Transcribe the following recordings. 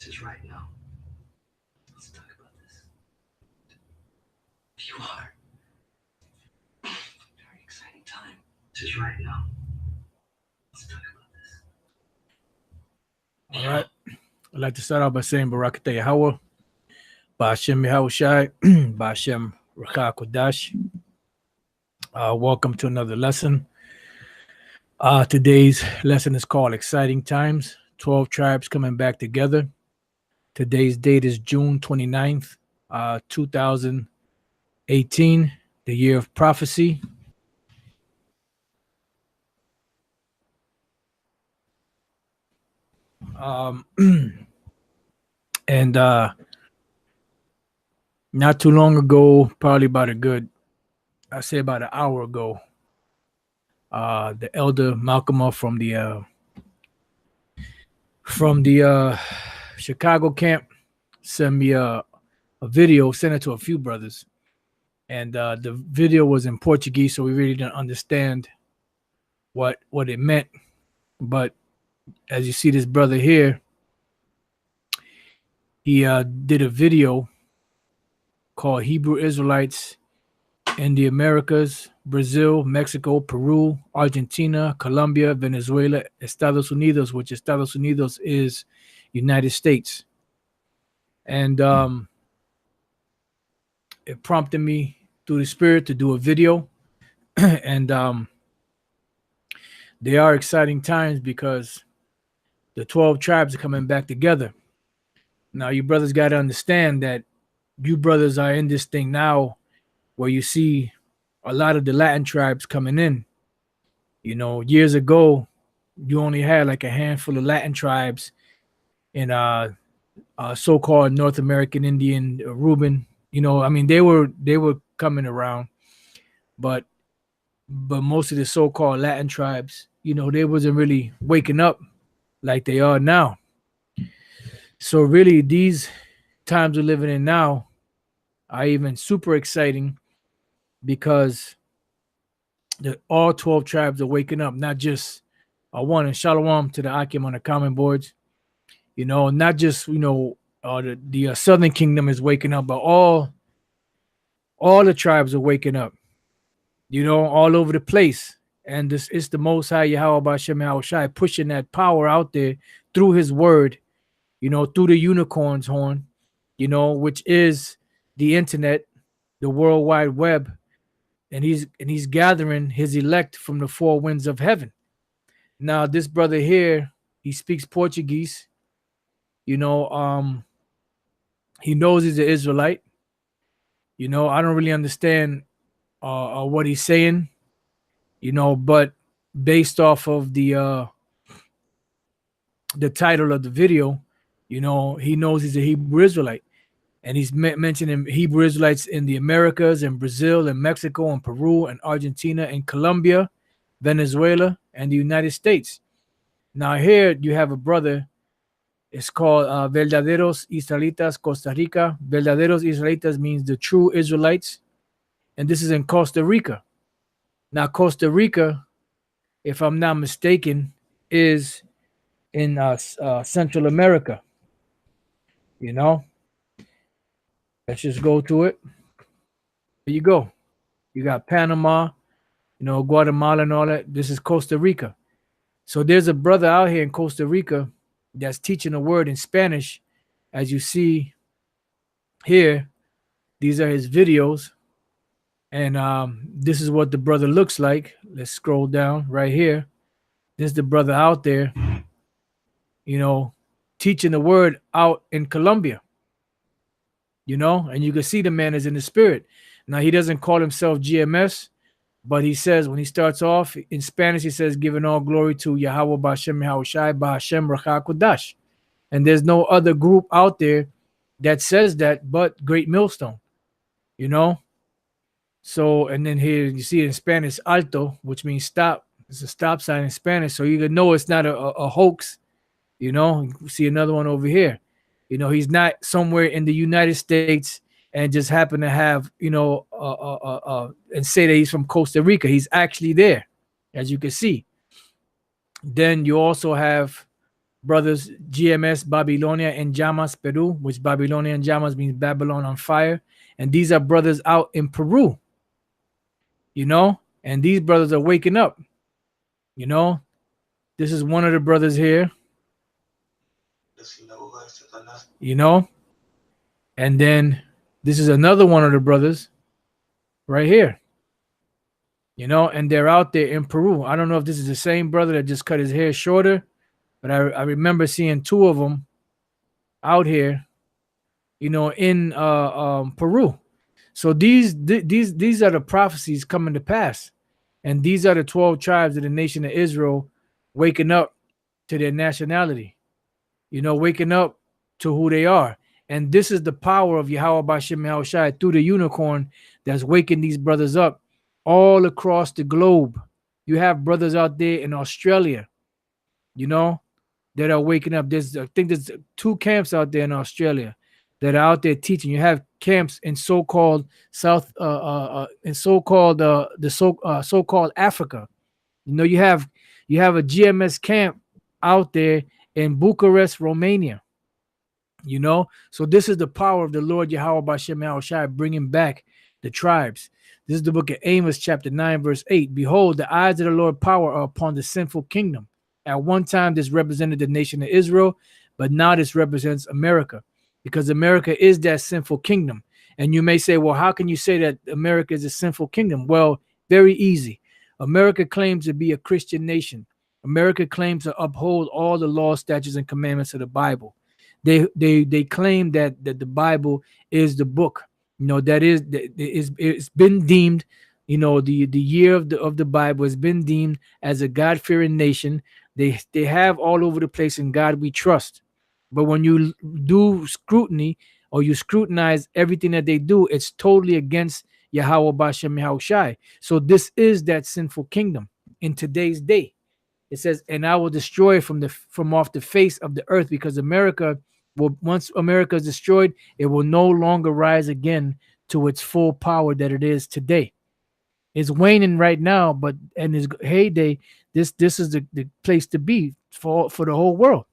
Just right now. Let's talk about this. You are. Very exciting time. Just right now. Let's talk about this. All right. I'd like to start out by saying Barakatah Yahweh, Ba'ashem Yahushai, Ba'ashem Rakha Kodash. Welcome to another lesson. Today's lesson is called Exciting Times, 12 Tribes Coming Back Together. Today's date is June 29th, 2018, the year of prophecy. And not too long ago, probably about about an hour ago, the elder Malcolm from the Chicago camp sent me a video, sent it to a few brothers, and the video was in Portuguese, so we really didn't understand what it meant. But as you see, this brother here, he did a video called Hebrew Israelites in the Americas, Brazil, Mexico, Peru, Argentina, Colombia, Venezuela, Estados Unidos, which Estados Unidos is United States. And it prompted me through the Spirit to do a video. And they are exciting times because the 12 tribes are coming back together. Now, you brothers got to understand that you brothers are in this thing now where you see a lot of the Latin tribes coming in. You know, years ago, you only had like a handful of Latin tribes in so-called North American Indian Reuben. You know, I mean, they were coming around, but most of the so-called Latin tribes, you know, they wasn't really waking up like they are now. So really, these times we're living in now are even super exciting because all 12 tribes are waking up, not just one. And shalom to the Akim on the comment boards. You know, not just, you know, the Southern Kingdom is waking up, but all the tribes are waking up, you know, all over the place. And this is the Most High Yahweh Ba'ashem Yahushai pushing that power out there through his word, you know, through the unicorn's horn, you know, which is the internet, the World Wide Web. And he's gathering his elect from the four winds of heaven. Now, this brother here, he speaks Portuguese. You know, he knows he's an Israelite. You know, I don't really understand what he's saying, you know, but based off of the title of the video, you know, he knows he's a Hebrew Israelite. And he's mentioning Hebrew Israelites in the Americas and Brazil and Mexico and Peru and Argentina and Colombia, Venezuela, and the United States. Now here you have a brother. It's called Verdaderos Israelitas Costa Rica. Verdaderos Israelitas means the true Israelites. And this is in Costa Rica. Now Costa Rica, if I'm not mistaken, is in Central America. You know? Let's just go to it. There you go. You got Panama, you know, Guatemala and all that. This is Costa Rica. So there's a brother out here in Costa Rica that's teaching the word in Spanish. As you see here, these are his videos. And this is what the brother looks like. Let's scroll down right here. This is the brother out there, you know, teaching the word out in Colombia. You know, and you can see the man is in the spirit. Now, he doesn't call himself GMS, but he says, when he starts off in Spanish, he says, giving all glory to Yahweh Ba'ashem Yahushai Ba'ashem Rakha Kodash. And there's no other group out there that says that but Great Millstone, you know. So, and then here you see in Spanish, alto, which means stop. It's a stop sign in Spanish. So you can know it's not a hoax, you know. You see another one over here. You know, he's not somewhere in the United States and just happen to have, you know, and say that he's from Costa Rica. He's actually there, as you can see. Then you also have brothers GMS, Babylonia, and Jamas, Peru, which Babylonia and Jamas means Babylon on fire. And these are brothers out in Peru, you know, and these brothers are waking up, you know. This is one of the brothers here, you know, and then this is another one of the brothers right here, you know, and they're out there in Peru. I don't know if this is the same brother that just cut his hair shorter, but I remember seeing two of them out here, you know, in Peru. So these are the prophecies coming to pass, and these are the 12 tribes of the nation of Israel waking up to their nationality, you know, waking up to who they are. And this is the power of Yahweh Bashem Yahushai through the unicorn that's waking these brothers up all across the globe. You have brothers out there in Australia, you know, that are waking up. I think there's two camps out there in Australia that are out there teaching. You have camps in so-called in so-called so-called Africa. You know, you have a GMS camp out there in Bucharest, Romania. You know, so this is the power of the Lord Yahweh Bashem Yahushai bringing back the tribes. This is the book of Amos, chapter 9, verse 8. Behold, the eyes of the Lord power are upon the sinful kingdom. At one time, this represented the nation of Israel, but now this represents America, because America is that sinful kingdom. And you may say, well, how can you say that America is a sinful kingdom? Well, very easy. America claims to be a Christian nation. America claims to uphold all the laws, statutes, and commandments of the Bible. They claim that the Bible is the book, you know, that is it's been deemed, you know, the year of the Bible has been deemed as a God-fearing nation. They have all over the place in God we trust. But when you do scrutiny or you scrutinize everything that they do, it's totally against Yahweh Bashem Yahushai. So this is that sinful kingdom in today's day. It says, and I will destroy from off the face of the earth, because America will, once America is destroyed, it will no longer rise again to its full power that it is today. It's waning right now, but in its heyday, this is the place to be for the whole world.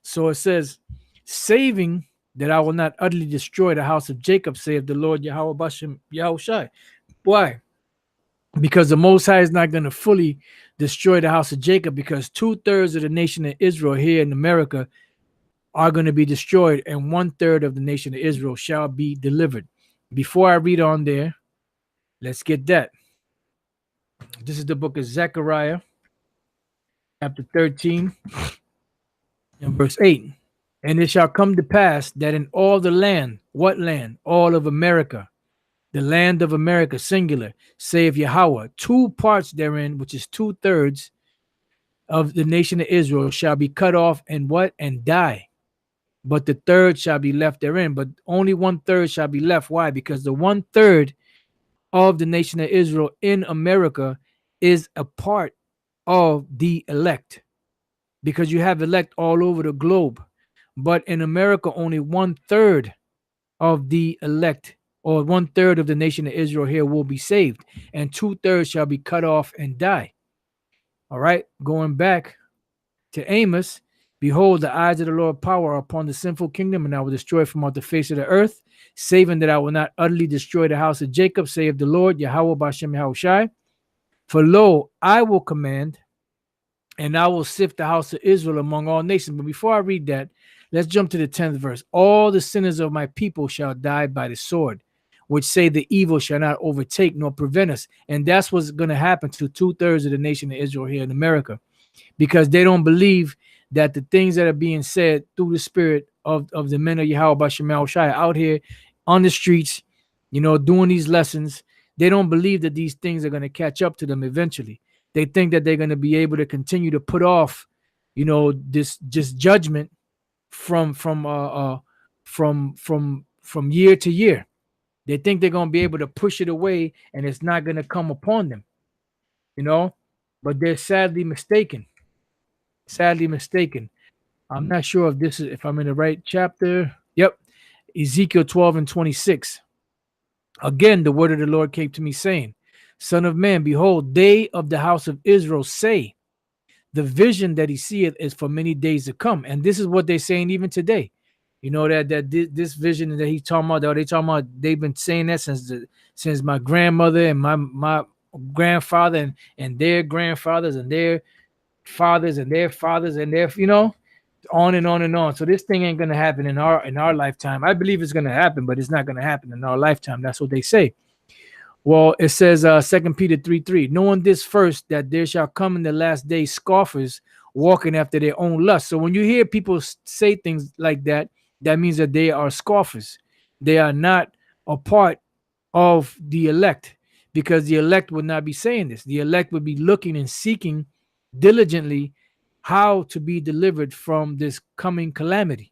So it says, saving that I will not utterly destroy the house of Jacob, saith the Lord Yahweh Bashem Yahushai. Why? Because the Most High is not going to fully destroy the house of Jacob, because 2/3 of the nation of Israel here in America are going to be destroyed, and 1/3 of the nation of Israel shall be delivered. Before I read on there, let's get that. This is the book of Zechariah, chapter 13, and verse 8. And it shall come to pass that in all the land, what land? All of America, the land of America, singular, saith Yahweh, 2 parts therein, which is 2/3 of the nation of Israel, shall be cut off and what? And die. But the third shall be left therein. But only 1/3 shall be left. Why? Because the 1/3 of the nation of Israel in America is a part of the elect. Because you have elect all over the globe. But in America, only 1/3 of the elect, or 1/3 of the nation of Israel here, will be saved, and 2/3 shall be cut off and die. All right, going back to Amos, behold, the eyes of the Lord power are upon the sinful kingdom, and I will destroy from off the face of the earth, saving that I will not utterly destroy the house of Jacob, saith the Lord Yahweh Bashem Yahushai. For lo, I will command, and I will sift the house of Israel among all nations. But before I read that, let's jump to the 10th verse. All the sinners of my people shall die by the sword, which say the evil shall not overtake nor prevent us. And that's what's going to happen to 2/3 of the nation of Israel here in America, because they don't believe that the things that are being said through the spirit of the men of Yahweh Bashem Yahushai out here on the streets, you know, doing these lessons, they don't believe that these things are going to catch up to them eventually. They think that they're going to be able to continue to put off, you know, this just judgment from year to year. They think they're going to be able to push it away and it's not going to come upon them, you know, but they're sadly mistaken. Sadly mistaken. I'm not sure if I'm in the right chapter. Yep. Ezekiel 12 and 26. Again, the word of the Lord came to me saying, Son of man, behold, they of the house of Israel say, the vision that he seeth is for many days to come. And this is what they're saying even today. You know that this vision that he's talking about, they talking about, they've been saying that since my grandmother and my grandfather and their grandfathers and their fathers and their fathers and their, on and on and on. So this thing ain't gonna happen in our lifetime. I believe it's gonna happen, but it's not gonna happen in our lifetime. That's what they say. Well, it says 2 Peter 3:3, knowing this first, that there shall come in the last days scoffers walking after their own lust. So when you hear people say things like that, that means that they are scoffers. They are not a part of the elect, because the elect would not be saying this. The elect would be looking and seeking diligently how to be delivered from this coming calamity.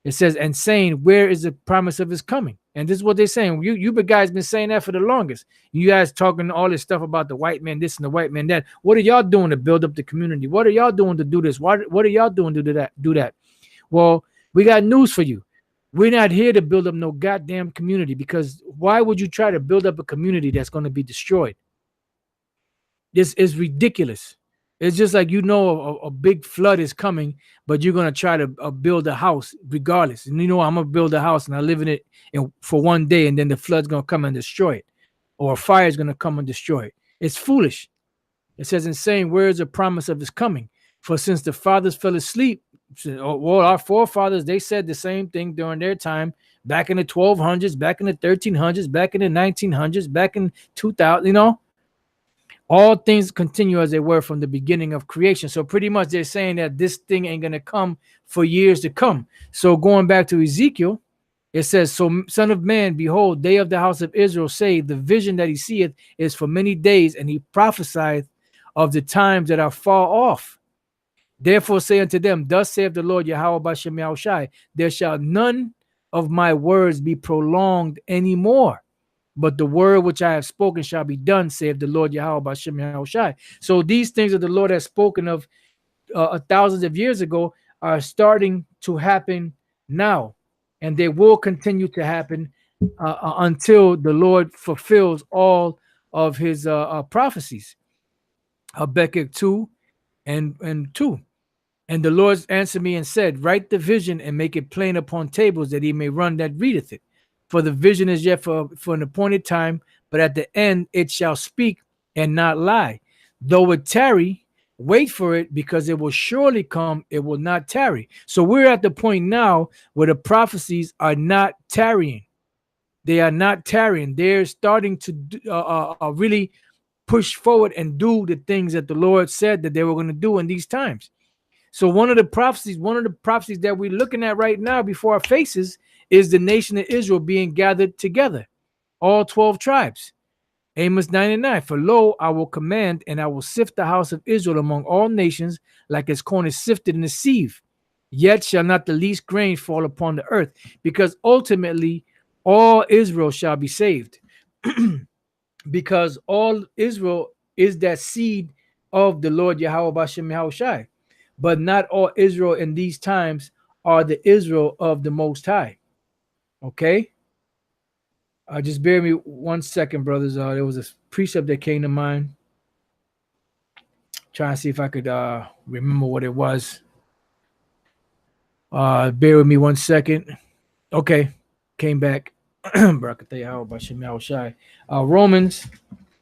It says, and saying, where is the promise of his coming? And this is what they're saying. You guys been saying that for the longest. You guys talking all this stuff about the white man this and the white man that. What are y'all doing to build up the community? What are y'all doing to do this? What are y'all doing to do that? Well, we got news for you. We're not here to build up no goddamn community, because why would you try to build up a community that's going to be destroyed? This is ridiculous. It's just like, a big flood is coming, but you're going to try to build a house regardless. And I'm going to build a house and I live in it for one day, and then the flood's going to come and destroy it, or a fire is going to come and destroy it. It's foolish. It says, in saying, where is the promise of his coming? For since the fathers fell asleep, well, our forefathers, they said the same thing during their time, back in the 1200s, back in the 1300s, back in the 1900s, back in 2000, all things continue as they were from the beginning of creation. So pretty much they're saying that this thing ain't going to come for years to come. So going back to Ezekiel, it says, so son of man, behold, they of the house of Israel say, the vision that he seeth is for many days, and he prophesieth of the times that are far off. Therefore say unto them, thus saith the Lord Yahweh Bashem Yahushai, there shall none of my words be prolonged anymore, but the word which I have spoken shall be done, saith the Lord Yahweh Bashem Yahushai. So these things that the Lord has spoken of thousands of years ago are starting to happen now, and they will continue to happen until the Lord fulfills all of his prophecies. Habakkuk 2 and 2. And the Lord answered me and said, write the vision and make it plain upon tables, that he may run that readeth it. For the vision is yet for an appointed time, but at the end it shall speak and not lie. Though it tarry, wait for it, because it will surely come, it will not tarry. So we're at the point now where the prophecies are not tarrying. They are not tarrying. They're starting to really push forward and do the things that the Lord said that they were going to do in these times. So one of the prophecies that we're looking at right now before our faces is the nation of Israel being gathered together, all 12 tribes. Amos 9:9, for lo, I will command, and I will sift the house of Israel among all nations, like as corn is sifted in the sieve. Yet shall not the least grain fall upon the earth, because ultimately all Israel shall be saved. Because all Israel is that seed of the Lord Yahweh Bashem Yahushai. But not all Israel in these times are the Israel of the Most High. Okay? Just bear me 1 second, brothers. There was a precept that came to mind. Trying to see if I could remember what it was. Bear with me 1 second. Okay. Came back. Romans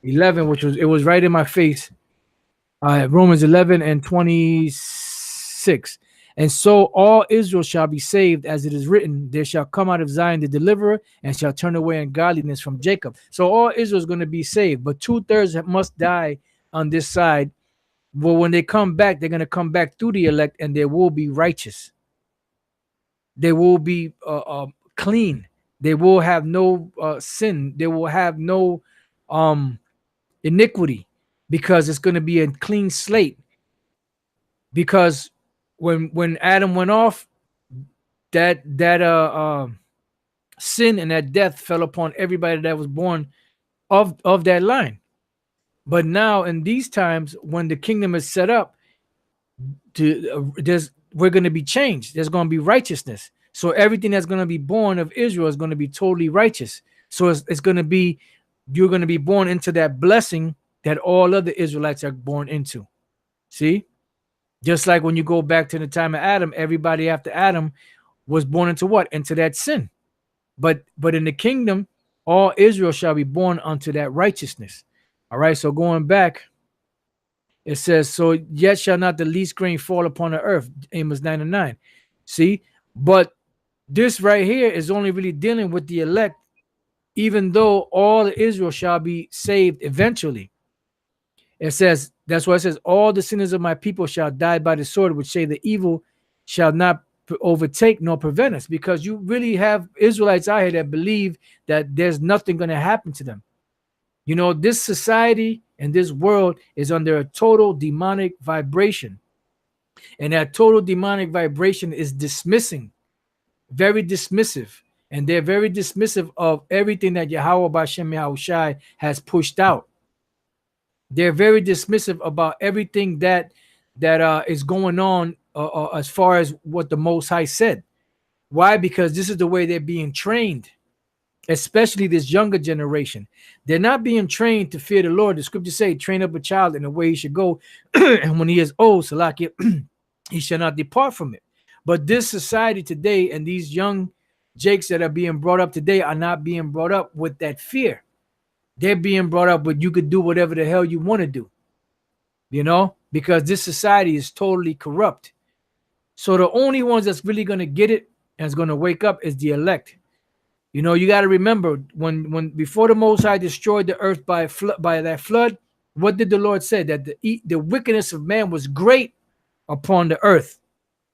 11, it was right in my face. Romans 11 and 26. And so all Israel shall be saved, as it is written, there shall come out of Zion the deliverer, and shall turn away ungodliness from Jacob. So all Israel is going to be saved, but 2/3 must die on this side. Well, when they come back, they're going to come back through the elect, and they will be righteous. They will be clean. They will have no sin. They will have no iniquity, because it's going to be a clean slate. Because when Adam went off, that sin and that death fell upon everybody that was born of that line. But now in these times, when the kingdom is set up, we're going to be changed. There's going to be righteousness. So everything that's going to be born of Israel is going to be totally righteous. So it's going to be, you're going to be born into that blessing that all other Israelites are born into. See? Just like when you go back to the time of Adam, everybody after Adam was born into what? Into that sin. But in the kingdom, all Israel shall be born unto that righteousness. All right. So going back, it says, so yet shall not the least grain fall upon the earth. Amos 9:9. See, but this right here is only really dealing with the elect, even though all Israel shall be saved eventually. It says, that's why it says, all the sinners of my people shall die by the sword, which say the evil shall not overtake nor prevent us, because you really have Israelites out here that believe that there's nothing going to happen to them. You know, this society and this world is under a total demonic vibration. And that total demonic vibration is dismissing, very dismissive. And they're very dismissive of everything that Yahweh Bashem Yahushai has pushed out. They're very dismissive about everything that is going on as far as what the Most High said. Why? Because this is the way they're being trained, especially this younger generation. They're not being trained to fear the Lord. The scriptures say, train up a child in the way he should go, and when he is old, Salakia, he shall not depart from it. But this society today and these young jakes that are being brought up today are not being brought up with that fear. They're being brought up with you could do whatever the hell you want to do, you know, because this society is totally corrupt. So the only ones that's really going to get it and is going to wake up is the elect. You know, you got to remember when before the Most High destroyed the earth by that flood, what did the Lord say? That the wickedness of man was great upon the earth.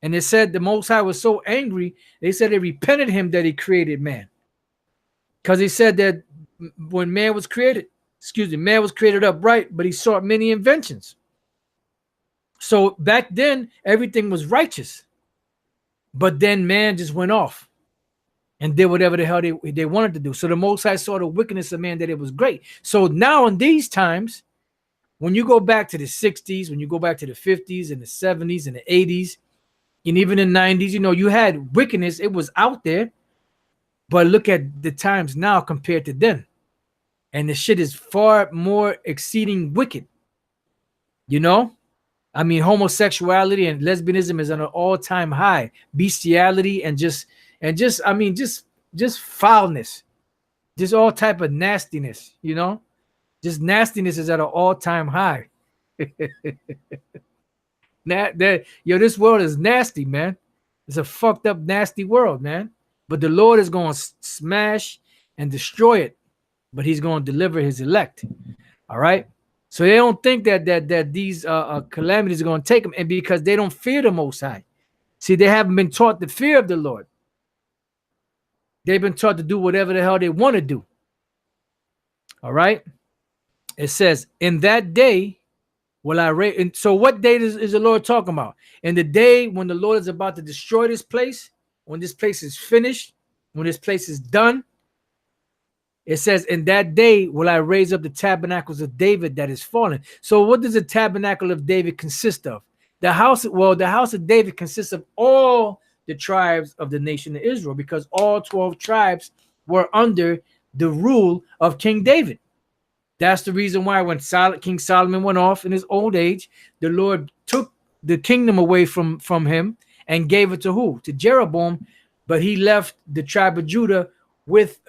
And it said the Most High was so angry, they said it repented him that he created man. Because he said that when man was created, man was created upright, but he sought many inventions. So back then, everything was righteous. But then man just went off and did whatever the hell they wanted to do. So the Most High saw the wickedness of man that it was great. So now in these times, when you go back to the 60s, when you go back to the 50s and the 70s and the 80s, and even in the 90s, you know, you had wickedness. It was out there. But look at the times now compared to then. And the shit is far more exceeding wicked. You know? I mean, homosexuality and lesbianism is on an all-time high. Bestiality and just foulness. Just all type of nastiness, you know? Just nastiness is at an all-time high. This world is nasty, man. It's a fucked up, nasty world, man. But the Lord is going to smash and destroy it. But he's going to deliver his elect. All right? So they don't think that these calamities are going to take them, and because they don't fear the Most High. See, they haven't been taught the fear of the Lord. They've been taught to do whatever the hell they want to do. All right? It says, in that day will I raise. And so what day is the Lord talking about? In the day when the Lord is about to destroy this place, when this place is finished, when this place is done, it says, in that day will I raise up the tabernacles of David that is fallen. So what does the tabernacle of David consist of? The house of David consists of all the tribes of the nation of Israel, because all 12 tribes were under the rule of King David. That's the reason why when King Solomon went off in his old age, the Lord took the kingdom away from him and gave it to who? To Jeroboam, but he left the tribe of Judah with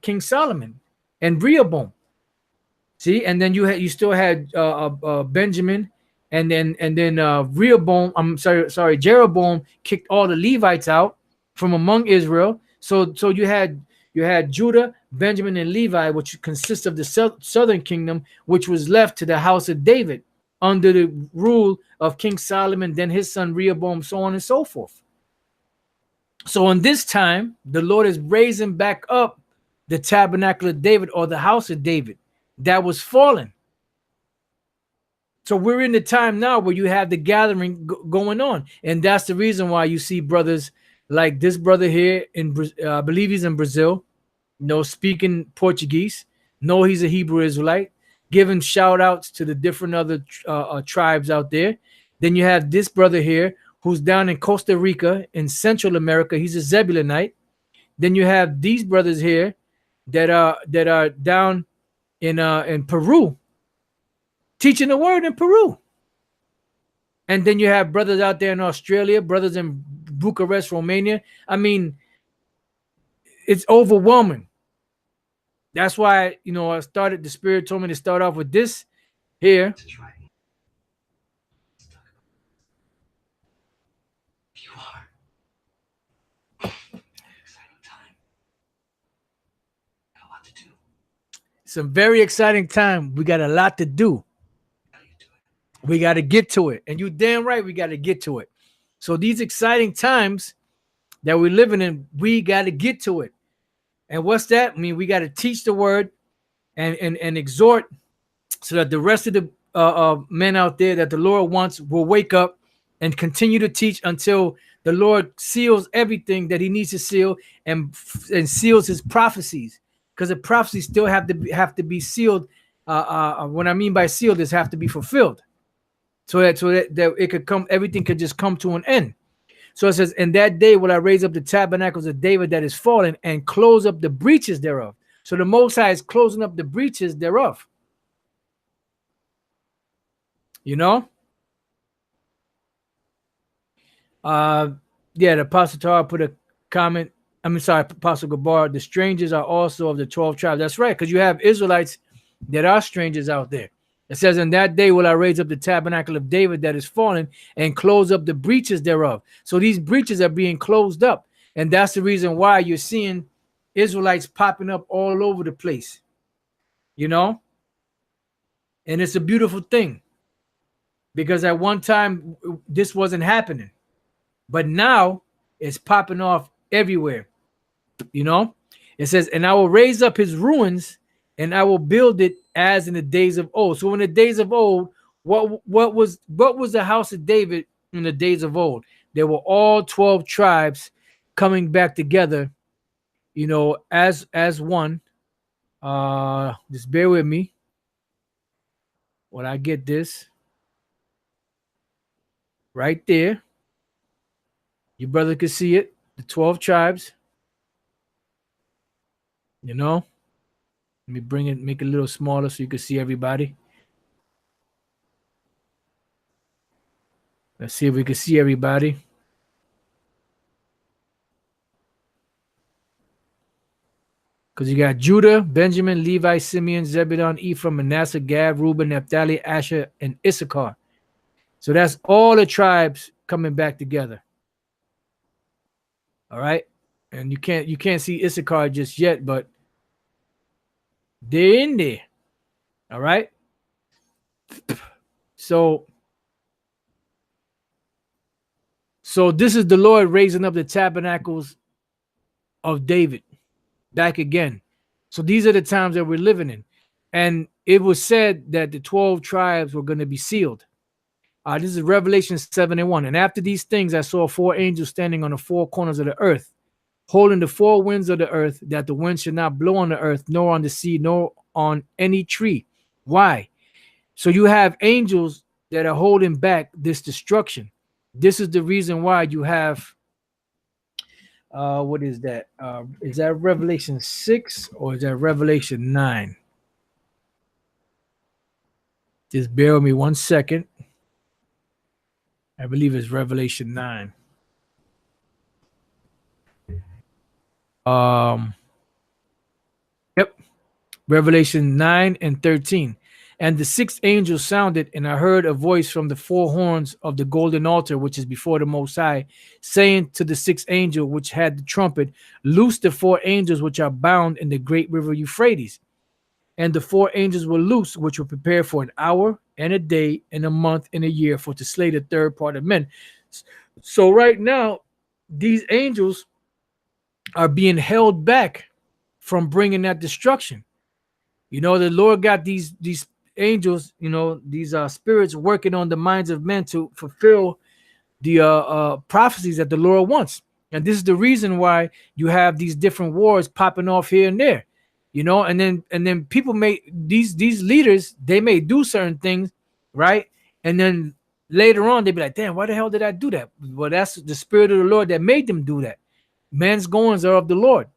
King Solomon and Rehoboam. See, and then you still had Benjamin, and then Rehoboam. Jeroboam kicked all the Levites out from among Israel. So you had Judah, Benjamin, and Levi, which consists of the southern kingdom, which was left to the house of David under the rule of King Solomon, then his son Rehoboam, so on and so forth. So in this time, the Lord is raising back up the tabernacle of David, or the house of David, that was fallen. So we're in the time now where you have the gathering going on. And that's the reason why you see brothers like this brother here, I believe he's in Brazil, speaking Portuguese. No, he's a Hebrew Israelite, giving shout outs to the different other tribes out there. Then you have this brother here who's down in Costa Rica in Central America. He's a Zebulonite. Then you have these brothers here that are down in Peru, teaching the word in Peru. And then you have brothers out there in Australia, brothers in Bucharest, Romania. I mean, it's overwhelming. That's why, the Spirit told me to start off with this here. This is right. Let's talk about it. You are. Exciting time. Got a lot to do. It's a very exciting time. We got a lot to do. Gotta get to it. We got to get to it. And you damn right we got to get to it. So these exciting times that we're living in, we got to get to it. And what's that? I mean, we got to teach the word and exhort so that the rest of the men out there that the Lord wants will wake up and continue to teach until the Lord seals everything that he needs to seal and seals his prophecies, because the prophecies still have to be sealed. What I mean by sealed is have to be fulfilled, so that it could come, everything could just come to an end. So it says, in that day will I raise up the tabernacles of David that is fallen and close up the breaches thereof. So the Most High is closing up the breaches thereof. You know? The Apostle Tara put a comment. Apostle Gabar, the strangers are also of the 12 tribes. That's right, because you have Israelites that are strangers out there. It says, in that day will I raise up the tabernacle of David that is fallen and close up the breaches thereof. So these breaches are being closed up. And that's the reason why you're seeing Israelites popping up all over the place. You know? And it's a beautiful thing. Because at one time, this wasn't happening. But now, it's popping off everywhere. You know? It says, and I will raise up his ruins, and I will build it as in the days of old. So in the days of old, what was the house of David in the days of old? There were all 12 tribes coming back together, you know, as one. Just bear with me when I get this right there. Your brother could see it. The 12 tribes. You know. Let me bring it, make it a little smaller so you can see everybody. Let's see if we can see everybody. Because you got Judah, Benjamin, Levi, Simeon, Zebulun, Ephraim, Manasseh, Gad, Reuben, Naphtali, Asher, and Issachar. So that's all the tribes coming back together. All right. And you can't see Issachar just yet, but they're in there. All right. So this is the Lord raising up the tabernacles of David back again. So these are the times that we're living in. And it was said that the 12 tribes were going to be sealed. This is Revelation 7:1. And after these things, I saw 4 angels standing on the 4 corners of the earth, holding the 4 winds of the earth, that the wind should not blow on the earth, nor on the sea, nor on any tree. Why? So you have angels that are holding back this destruction. This is the reason why you have, what is that? Is that Revelation 6 or is that Revelation 9? Just bear with me 1 second. I believe it's Revelation 9. Yep. Revelation 9 and 13. And the 6th angel sounded, and I heard a voice from the 4 horns of the golden altar, which is before the Most High, saying to the 6th angel, which had the trumpet, loose the 4 angels which are bound in the great river Euphrates. And the 4 angels were loose, which were prepared for an hour and a day and a month and a year, for to slay the third part of men. So right now, these angels are being held back from bringing that destruction. You know, the Lord got these angels, you know, these spirits working on the minds of men to fulfill the prophecies that the Lord wants. And this is the reason why you have these different wars popping off here and there, you know, and then people may, these leaders, they may do certain things, right? And then later on, they be like, damn, why the hell did I do that? Well, that's the spirit of the Lord that made them do that. Men's goings are of the Lord.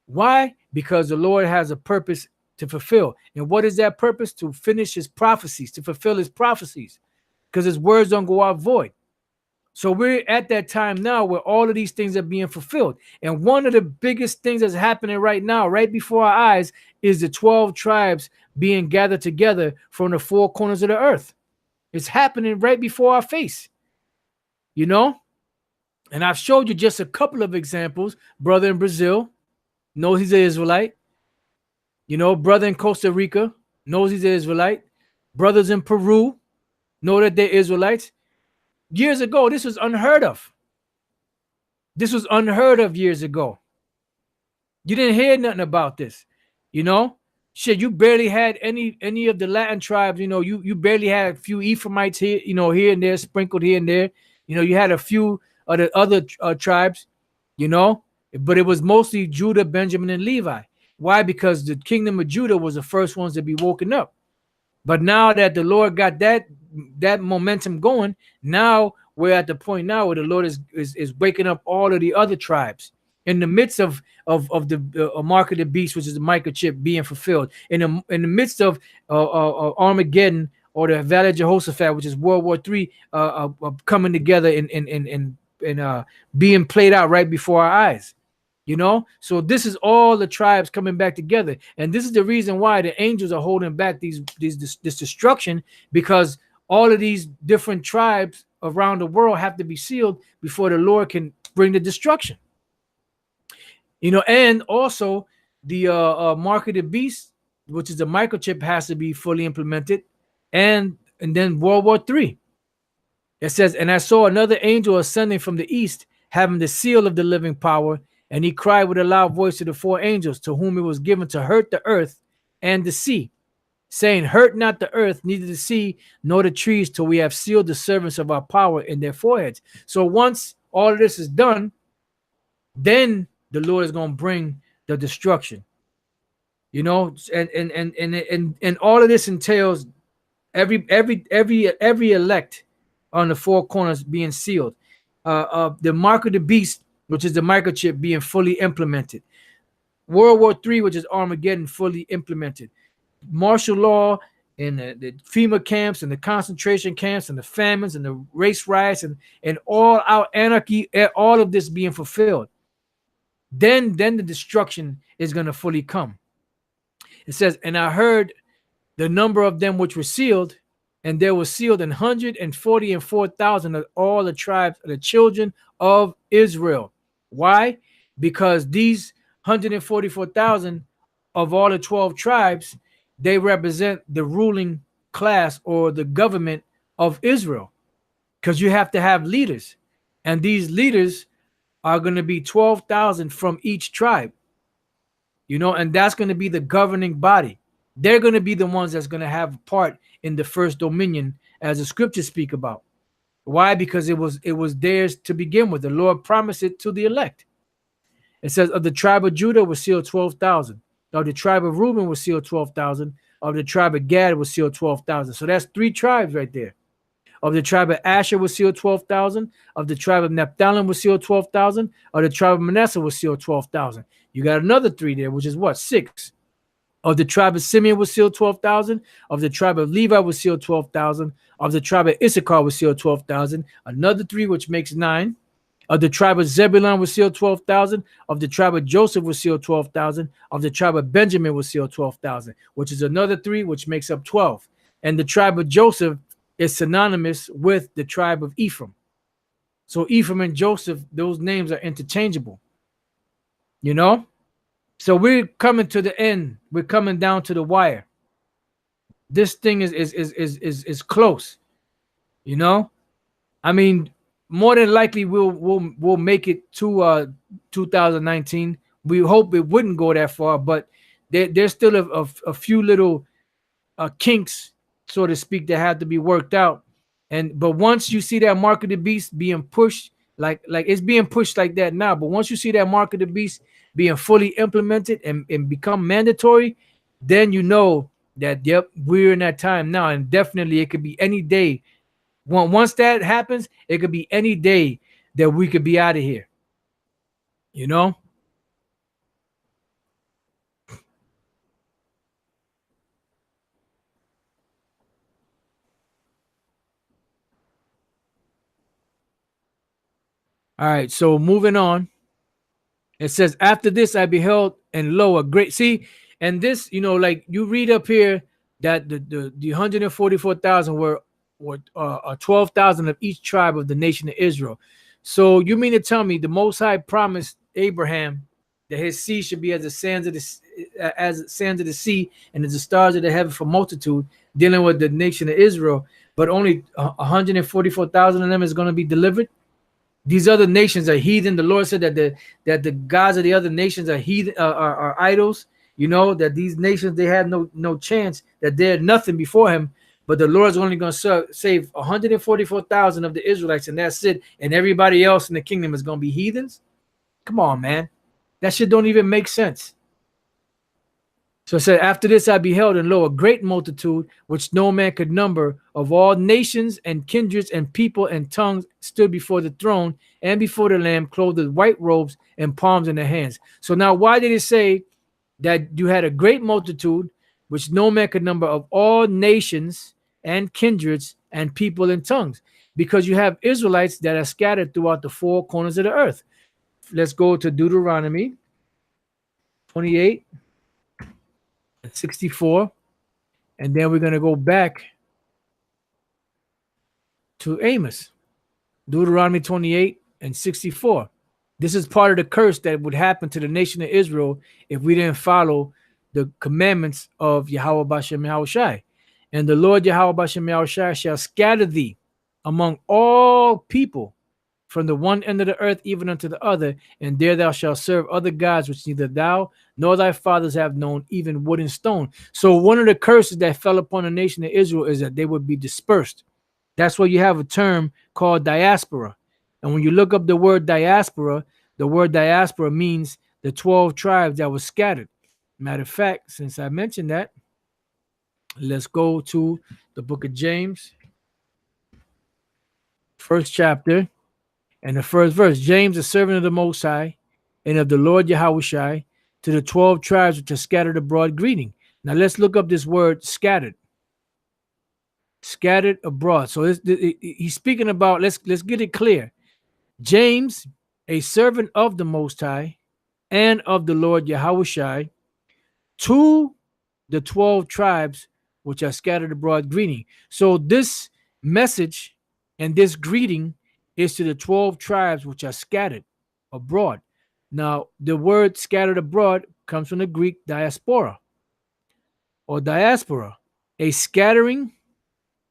Why? Because the Lord has a purpose to fulfill. And what is that purpose? To finish his prophecies, to fulfill his prophecies. because his words don't go out void. So we're at that time now where all of these things are being fulfilled. And one of the biggest things that's happening right now, right before our eyes, is the 12 tribes being gathered together from the four corners of the earth. It's happening right before our face, you know? And I've showed you just a couple of examples. Brother in Brazil knows he's an Israelite. You know, brother in Costa Rica knows he's an Israelite. Brothers in Peru know that they're Israelites. Years ago, this was unheard of. This was unheard of years ago. You didn't hear nothing about this, you know. Shit, you barely had any of the Latin tribes. You know, you barely had a few Ephraimites here, you know, here and there, sprinkled here and there. You know, you had a few of the other tribes, you know, but it was mostly Judah, Benjamin, and Levi. Why? Because the kingdom of Judah was the first ones to be woken up. But now that the Lord got that momentum going, now we're at the point now where the Lord is waking up all of the other tribes in the midst of the mark of the beast, which is the microchip being fulfilled, in the midst of Armageddon or the Valley of Jehoshaphat, which is World War III, coming together and being played out right before our eyes. You know, so this is all the tribes coming back together, and this is the reason why the angels are holding back this destruction, because all of these different tribes around the world have to be sealed before the Lord can bring the destruction. You know, and also the mark of the beast, which is the microchip, has to be fully implemented, and then World War III. It says, and I saw another angel ascending from the east, having the seal of the living power. And he cried with a loud voice to the four angels, to whom it was given to hurt the earth and the sea, saying, hurt not the earth, neither the sea, nor the trees, till we have sealed the servants of our power in their foreheads. So once all of this is done, then the Lord is going to bring the destruction. You know, and all of this entails every elect on the four corners being sealed. The mark of the beast, which is the microchip, being fully implemented. World War III, which is Armageddon, fully implemented. Martial law and the FEMA camps and the concentration camps and the famines and the race riots and all out anarchy, all of this being fulfilled. Then the destruction is going to fully come. It says, and I heard the number of them which were sealed, and there was sealed 144,000 of all the tribes of the children of Israel. Why? Because these 144,000 of all the 12 tribes, they represent the ruling class or the government of Israel, because you have to have leaders, and these leaders are going to be 12,000 from each tribe, you know, and that's going to be the governing body. They're going to be the ones that's going to have a part in the first dominion, as the scriptures speak about. Why? Because it was theirs to begin with. The Lord promised it to the elect. It says, of the tribe of Judah was sealed 12,000. Of the tribe of Reuben was sealed 12,000. Of the tribe of Gad was sealed 12,000. So that's three tribes right there. Of the tribe of Asher was sealed 12,000. Of the tribe of Naphtali was sealed 12,000. Of the tribe of Manasseh was sealed 12,000. You got another three there, which is what? 6. Of the tribe of Simeon was sealed 12,000. Of the tribe of Levi was sealed 12,000. Of the tribe of Issachar was sealed 12,000. Another 3, which makes 9. Of the tribe of Zebulun was sealed 12,000. Of the tribe of Joseph was sealed 12,000. Of the tribe of Benjamin was sealed 12,000, which is another 3, which makes up 12. And the tribe of Joseph is synonymous with the tribe of Ephraim. So Ephraim and Joseph, those names are interchangeable, you know? So we're coming to the end. We're coming down to the wire. This thing is close, you know? I mean, more than likely we'll make it to 2019. We hope it wouldn't go that far, but there's still a few little kinks, so to speak, that have to be worked out. But once you see that mark of the beast being pushed, like it's being pushed like that now, but once you see that mark of the beast being fully implemented and become mandatory, then you know that, yep, we're in that time now. And definitely it could be any day. Once that happens, it could be any day that we could be out of here, you know? All right, so moving on. It says, after this I beheld, and lo, a great see, and this, like you read up here that the 144,000 were 12,000 of each tribe of the nation of Israel. So you mean to tell me the Most High promised Abraham that his seed should be as the sands of the sea, and as the stars of the heaven for multitude, dealing with the nation of Israel, but only 144,000 of them is going to be delivered? These other nations are heathen. The Lord said that the gods of the other nations are heathen, are idols. That these nations, they had no chance, that they're nothing before him. But the Lord's only going to save 144,000 of the Israelites, and that's it. And everybody else in the kingdom is going to be heathens. Come on, man, that shit don't even make sense. So it said, after this I beheld, and lo, a great multitude, which no man could number, of all nations and kindreds and people and tongues, stood before the throne and before the Lamb, clothed with white robes and palms in their hands. So now, why did it say that you had a great multitude, which no man could number, of all nations and kindreds and people and tongues? Because you have Israelites that are scattered throughout the four corners of the earth. Let's go to Deuteronomy 28 and 64. And then we're going to go back to Amos, Deuteronomy 28 and 64. This is part of the curse that would happen to the nation of Israel if we didn't follow the commandments of Yahweh Bashem Yahushai. And the Lord Yahweh Bashem Yahushai shall scatter thee among all people, from the one end of the earth even unto the other, and there thou shalt serve other gods which neither thou nor thy fathers have known, even wood and stone. So one of the curses that fell upon the nation of Israel is that they would be dispersed. That's why you have a term called diaspora. And when you look up the word diaspora means the 12 tribes that were scattered. Matter of fact, since I mentioned that, let's go to the book of James, first chapter. And the first verse, James, a servant of the Most High and of the Lord Yahushai, to the 12 tribes which are scattered abroad, greeting. Now let's look up this word scattered. Scattered abroad. So he's speaking about, let's get it clear. James, a servant of the Most High and of the Lord Yahushai, to the 12 tribes which are scattered abroad, greeting. So this message and this greeting is to the 12 tribes which are scattered abroad. Now, the word scattered abroad comes from the Greek diaspora or diaspora, a scattering,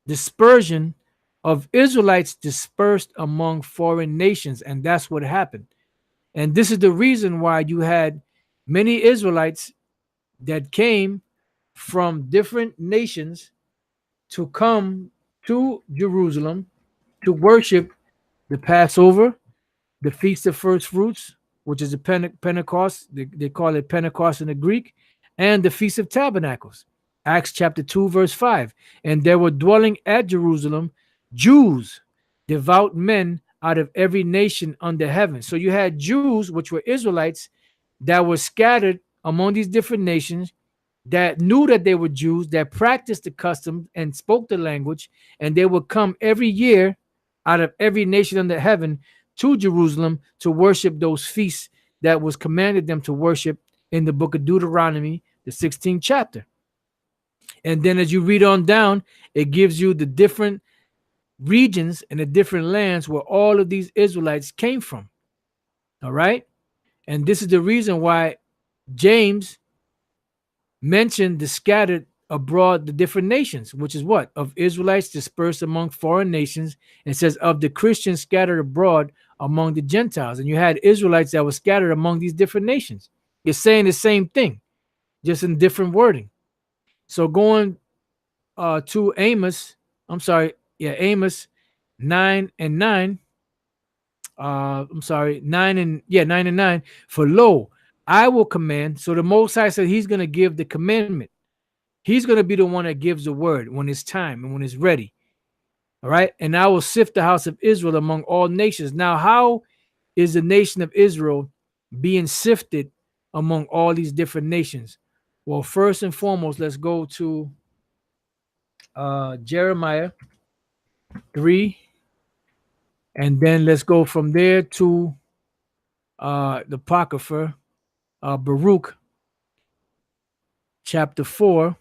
dispersion of Israelites dispersed among foreign nations. And that's what happened. And this is the reason why you had many Israelites that came from different nations to come to Jerusalem to worship the Passover, the Feast of First Fruits, which is a Pentecost. They call it Pentecost in the Greek, and the Feast of Tabernacles. Acts chapter 2, verse 5. And there were dwelling at Jerusalem Jews, devout men out of every nation under heaven. So you had Jews, which were Israelites, that were scattered among these different nations, that knew that they were Jews, that practiced the custom and spoke the language, and they would come every year out of every nation under heaven to Jerusalem to worship those feasts that was commanded them to worship in the book of Deuteronomy, the 16th chapter. And then as you read on down, it gives you the different regions and the different lands where all of these Israelites came from. All right. And this is the reason why James mentioned the scattered abroad, the different nations, which is what? Of Israelites dispersed among foreign nations. And says of the Christians scattered abroad among the Gentiles. And you had Israelites that were scattered among these different nations. You're saying the same thing, just in different wording. So going to Amos, Amos 9 and 9. 9 and 9. For lo, I will command. So the Most High said he's going to give the commandment. He's going to be the one that gives the word when it's time and when it's ready. All right. And I will sift the house of Israel among all nations. Now, how is the nation of Israel being sifted among all these different nations? Well, first and foremost, let's go to Jeremiah 3 And then let's go from there to the Apocrypha, Baruch chapter 4.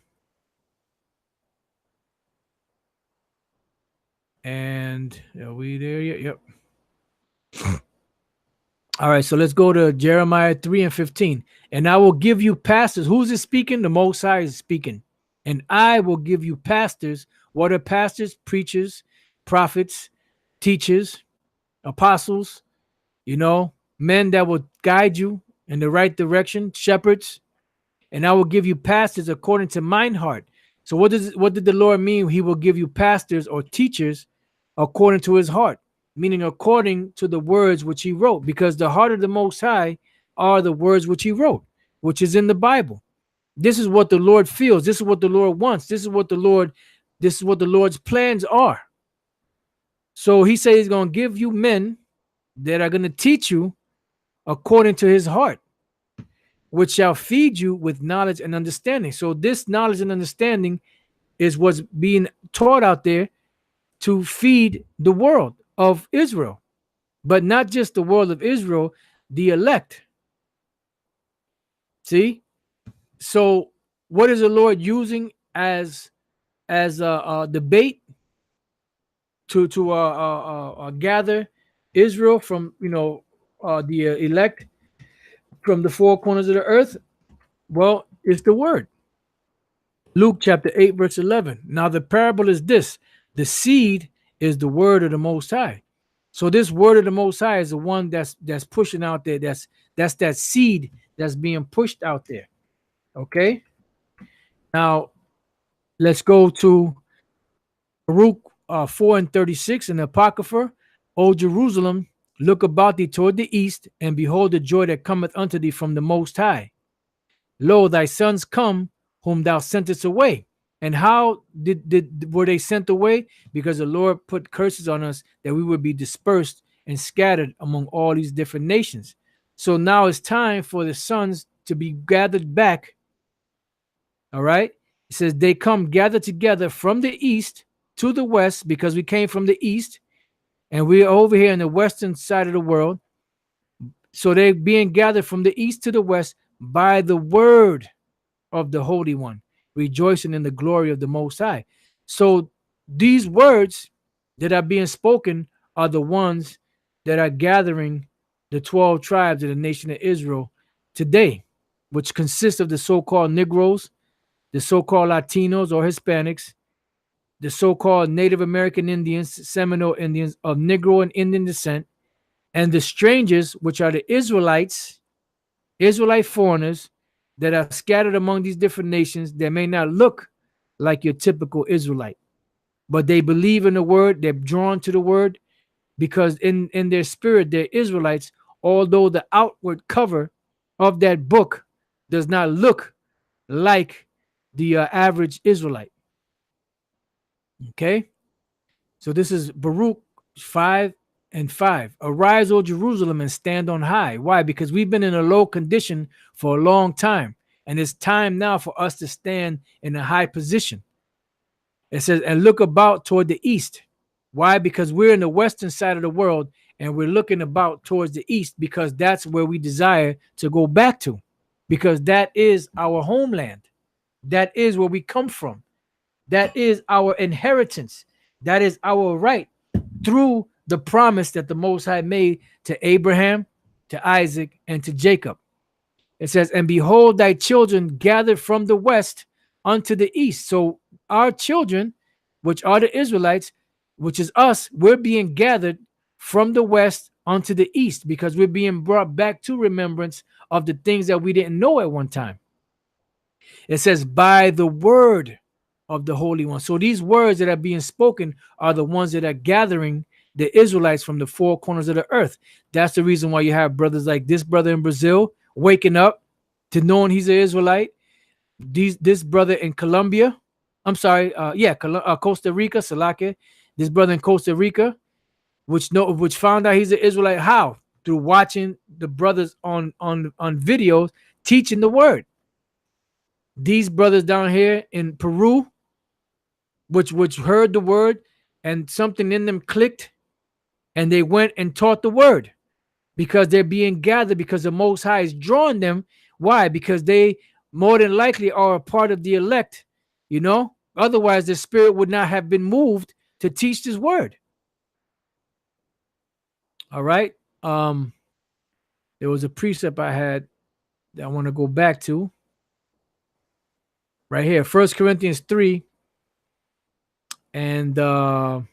And are we there yet? Yep. All right, so let's go to Jeremiah 3 and 15. And I will give you pastors. Who's it speaking? The Most High is speaking. And I will give you pastors. What are pastors? Preachers, prophets, teachers, apostles, men that will guide you in the right direction, shepherds. And I will give you pastors according to mine heart. So what did the Lord mean? He will give you pastors or teachers according to his heart, meaning according to the words which he wrote, because the heart of the Most High are the words which he wrote, which is in the Bible. This is what the Lord feels. This is what the Lord wants. This is what the Lord's plans are. So he says he's going to give you men that are going to teach you according to his heart, which shall feed you with knowledge and understanding. So this knowledge and understanding is what's being taught out there to feed the world of Israel, but not just the world of Israel, the elect. See? So what is the Lord using as the bait to gather Israel from the elect from the four corners of the earth? Well, it's the word. Luke chapter 8 verse 11. Now the parable is this: the seed is the word of the Most High. So this word of the Most High is the one that's pushing out there. That's that seed that's being pushed out there. Okay. Now let's go to Baruch 4 and 36 in the Apocrypha. O Jerusalem, look about thee toward the east, and behold the joy that cometh unto thee from the Most High. Lo, thy sons come, whom thou sentest away. And how were they sent away? Because the Lord put curses on us that we would be dispersed and scattered among all these different nations. So now it's time for the sons to be gathered back. All right. It says they come gathered together from the east to the west, because we came from the east and we're over here in the western side of the world. So they're being gathered from the east to the west by the word of the Holy One, rejoicing in the glory of the Most High. So these words that are being spoken are the ones that are gathering the 12 tribes of the nation of Israel today, which consists of the so-called Negroes, the so-called Latinos or Hispanics, the so-called Native American Indians, Seminole Indians of Negro and Indian descent, and the strangers, which are the Israelites, Israelite foreigners that are scattered among these different nations that may not look like your typical Israelite, but they believe in the word. They're drawn to the word because in their spirit, they're Israelites, although the outward cover of that book does not look like the average Israelite. Okay, so this is Baruch 5 and 5. Arise, O Jerusalem, and stand on high. Why? Because we've been in a low condition for a long time, and it's time now for us to stand in a high position. It says, and look about toward the east. Why? Because we're in the western side of the world, and we're looking about towards the east because that's where we desire to go back to, because that is our homeland. That is where we come from. That is our inheritance. That is our right through the promise that the Most High made to Abraham, to Isaac, and to Jacob. It says, and behold, thy children gathered from the west unto the east. So our children, which are the Israelites, which is us, we're being gathered from the west unto the east because we're being brought back to remembrance of the things that we didn't know at one time. It says, by the word of the Holy One. So these words that are being spoken are the ones that are gathering the Israelites from the four corners of the earth. That's the reason why you have brothers like this brother in Brazil waking up to knowing he's an Israelite. This brother in Colombia, Costa Rica, Salake. This brother in Costa Rica, which found out he's an Israelite. How? Through watching the brothers on videos teaching the word. These brothers down here in Peru, which heard the word and something in them clicked, and they went and taught the word, because they're being gathered, because the Most High is drawing them. Why? Because they more than likely are a part of the elect, you know. Otherwise, the Spirit would not have been moved to teach this word. All right. There was a precept I had that I want to go back to right here. 1 Corinthians 3 and 5.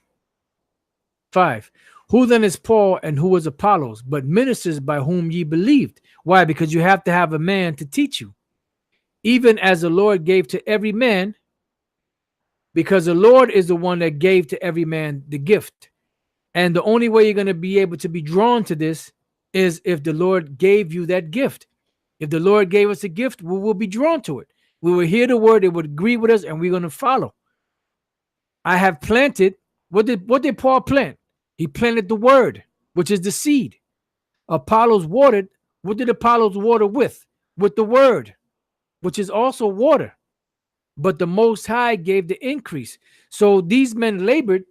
Who then is Paul and who is Apollos, but ministers by whom ye believed? Why? Because you have to have a man to teach you, even as the Lord gave to every man, because the Lord is the one that gave to every man the gift. And the only way you're going to be able to be drawn to this is if the Lord gave you that gift. If the Lord gave us a gift, we will be drawn to it. We will hear the word, it would agree with us, and we're going to follow. I have planted. What did Paul plant? He planted the word, which is the seed. Apollos watered. What did Apollos water with? With the word, which is also water. But the Most High gave the increase. So these men labored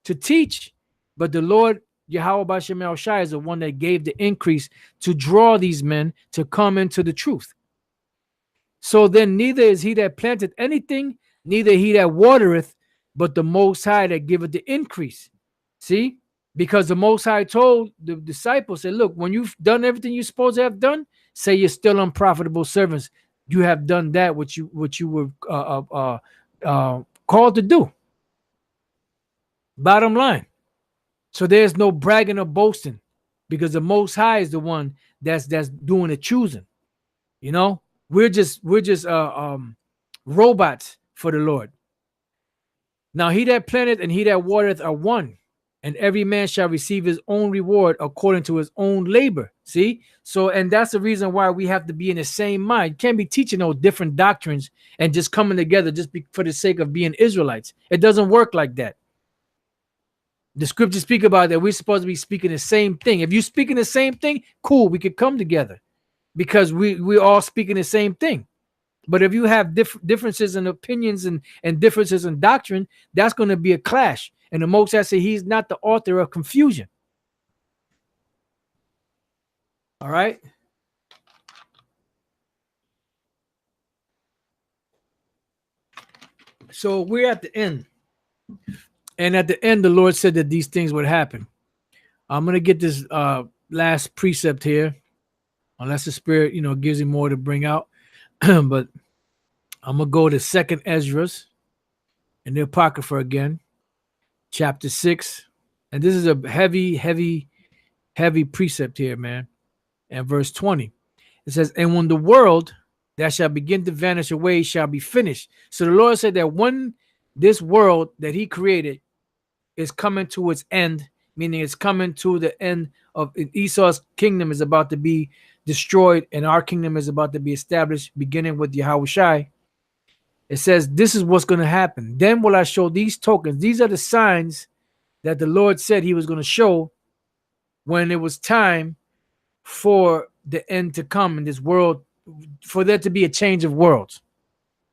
to teach, but the Lord Yahweh Bashem El Shai is the one that gave the increase to draw these men to come into the truth. So then neither is he that planteth anything, neither he that watereth, but the Most High that giveth the increase. See? Because the Most High told the disciples, said, look, when you've done everything you're supposed to have done, say you're still unprofitable servants. You have done that which you were called to do. Bottom line. So there's no bragging or boasting, because the Most High is the one that's doing the choosing. You know, we're just robots for the Lord. Now he that planteth and he that watereth are one, and every man shall receive his own reward according to his own labor. See? So, and that's the reason why we have to be in the same mind. You can't be teaching those different doctrines and just coming together just for the sake of being Israelites. It doesn't work like that. The scriptures speak about that we're supposed to be speaking the same thing. If you're speaking the same thing, cool, we could come together because we're all speaking the same thing. But if you have differences in opinions and differences in doctrine, that's going to be a clash. And the Most High say he's not the author of confusion. All right. So we're at the end. And at the end, the Lord said that these things would happen. I'm going to get this last precept here, unless the Spirit, gives him more to bring out. But I'm going to go to 2nd Esdras in the Apocrypha again, chapter 6. And this is a heavy, heavy, heavy precept here, man. And verse 20. It says, and when the world that shall begin to vanish away shall be finished. So the Lord said that when this world that he created is coming to its end, meaning it's coming to the end of Esau's kingdom is about to be destroyed and our kingdom is about to be established, beginning with Yahweh Shai. It says, this is what's going to happen. Then will I show these tokens. These are the signs that the Lord said he was going to show when it was time for the end to come in this world, for there to be a change of worlds.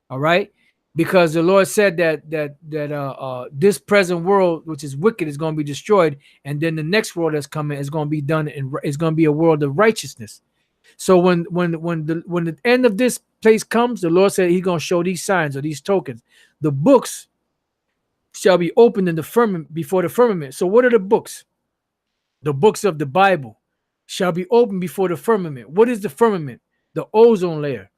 All right. Because the Lord said that this present world, which is wicked, is going to be destroyed, and then the next world that's coming is going to be done, and it's going to be a world of righteousness. So when the end of this place comes, the Lord said he's going to show these signs or these tokens. The books shall be opened in the firmament before the firmament. So what are the books? The books of the Bible shall be opened before the firmament. What is the firmament? The ozone layer.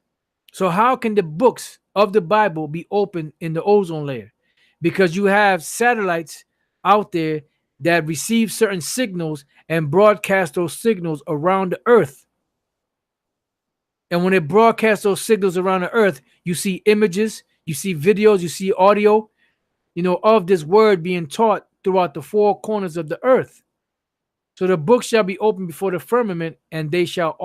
So how can the books of the Bible be open in the ozone layer? Because you have satellites out there that receive certain signals and broadcast those signals around the earth. And when it broadcasts those signals around the earth, you see images, you see videos, you see audio, of this word being taught throughout the four corners of the earth. So the book shall be opened before the firmament, and they shall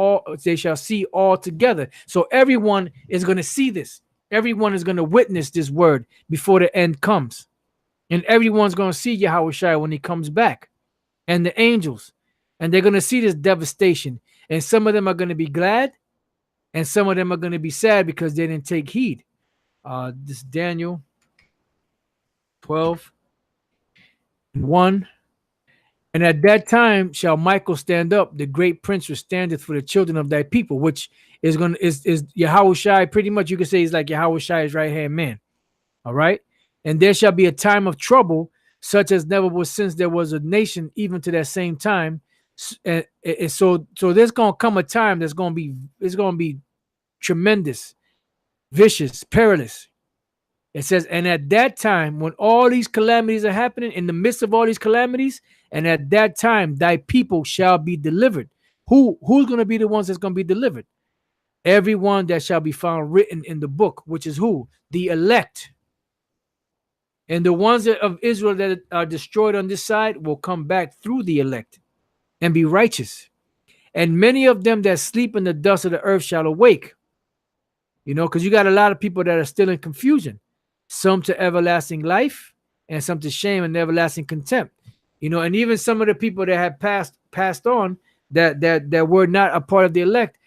see all together. So everyone is going to see this. Everyone is going to witness this word before the end comes. And everyone's going to see Yahweh Shai when he comes back, and the angels. And they're going to see this devastation. And some of them are going to be glad, and some of them are going to be sad because they didn't take heed. This Daniel 12:1. And at that time shall Michael stand up, the great prince which standeth for the children of thy people, which is going to is Yahushai. Pretty much you can say he's like Yahushui's right hand man. All right. And there shall be a time of trouble, such as never was since there was a nation, even to that same time. So there's gonna come a time that's gonna be it's gonna be tremendous, vicious, perilous. It says, and at that time, when all these calamities are happening, in the midst of all these calamities, and at that time, thy people shall be delivered. Who's going to be the ones that's going to be delivered? Everyone that shall be found written in the book, which is who? The elect. And the ones of Israel that are destroyed on this side will come back through the elect and be righteous. And many of them that sleep in the dust of the earth shall awake. You know, because you got a lot of people that are still in confusion, some to everlasting life and some to shame and everlasting contempt. You know, and even some of the people that have passed on that were not a part of the elect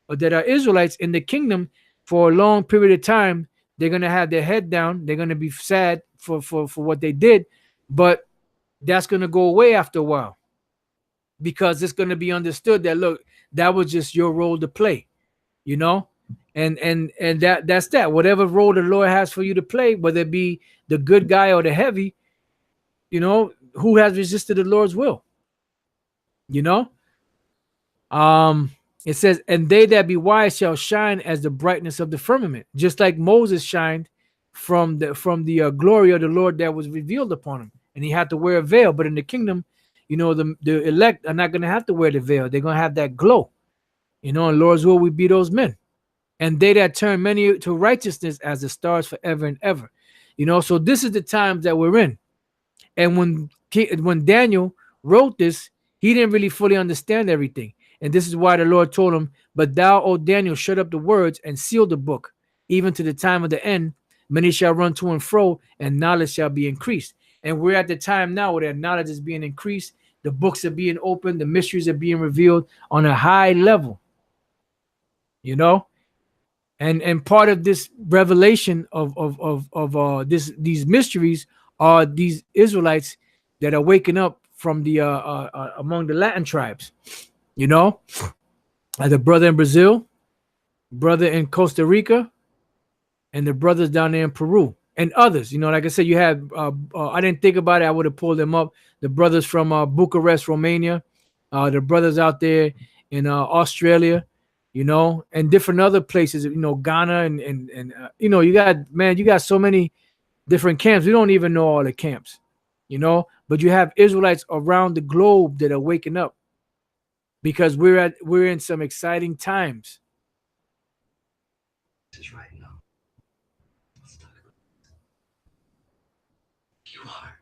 or that are Israelites in the kingdom for a long period of time, they're gonna have their head down. They're gonna be sad for what they did, but that's gonna go away after a while because it's gonna be understood that look, that was just your role to play, you know. And that's that. Whatever role the Lord has for you to play, whether it be the good guy or the heavy, you know, who has resisted the Lord's will? You know? It says, and they that be wise shall shine as the brightness of the firmament, just like Moses shined from the glory of the Lord that was revealed upon him, and he had to wear a veil. But in the kingdom, you know, the elect are not going to have to wear the veil; they're going to have that glow. You know, in Lord's will we be those men, and they that turn many to righteousness as the stars forever and ever. You know, so this is the times that we're in. And when Daniel wrote this, he didn't really fully understand everything. And this is why the Lord told him, but thou, O Daniel, shut up the words and seal the book, even to the time of the end. Many shall run to and fro, and knowledge shall be increased. And we're at the time now where that knowledge is being increased. The books are being opened. The mysteries are being revealed on a high level, you know? And part of this revelation of these mysteries are these Israelites that are waking up from the among the Latin tribes, you know, the brother in Brazil, brother in Costa Rica, and the brothers down there in Peru and others. You know, like I said, you had I didn't think about it. I would have pulled them up. The brothers from Bucharest, Romania, the brothers out there in Australia, you know, and different other places, you know, Ghana and you know, you got so many different camps. We don't even know all the camps, you know, but you have Israelites around the globe that are waking up because we're in some exciting times. This is right now. Let's talk about it. You are.